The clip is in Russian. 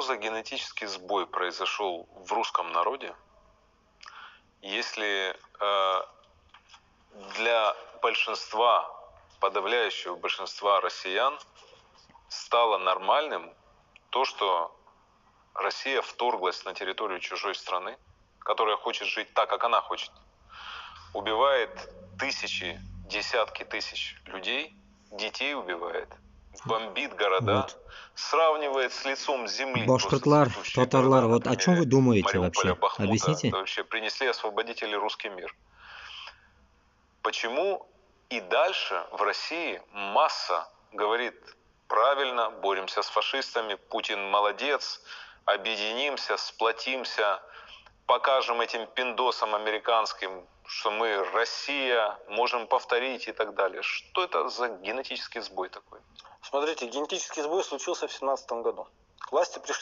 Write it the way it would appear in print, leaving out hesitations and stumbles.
за генетический сбой произошел в русском народе, если для большинства, подавляющего большинства россиян стало нормальным то, что Россия вторглась на территорию чужой страны, которая хочет жить так, как она хочет, убивает тысячи, десятки тысяч людей, детей убивает, бомбит города, Вот. сравнивает с лицом земли просто Башкортлар, цветущие татарлар, города, вот на о чем вы примере думаете Мариуполя, вообще? Бахмута. Объясните. Это вообще принесли освободители русский мир. Почему и дальше в России масса говорит: правильно, боремся с фашистами, Путин молодец, объединимся, сплотимся, покажем этим пиндосам американским, что мы Россия, можем повторить и так далее. Что это за генетический сбой такой? Смотрите, генетический сбой случился в 2017 году. К власти пришли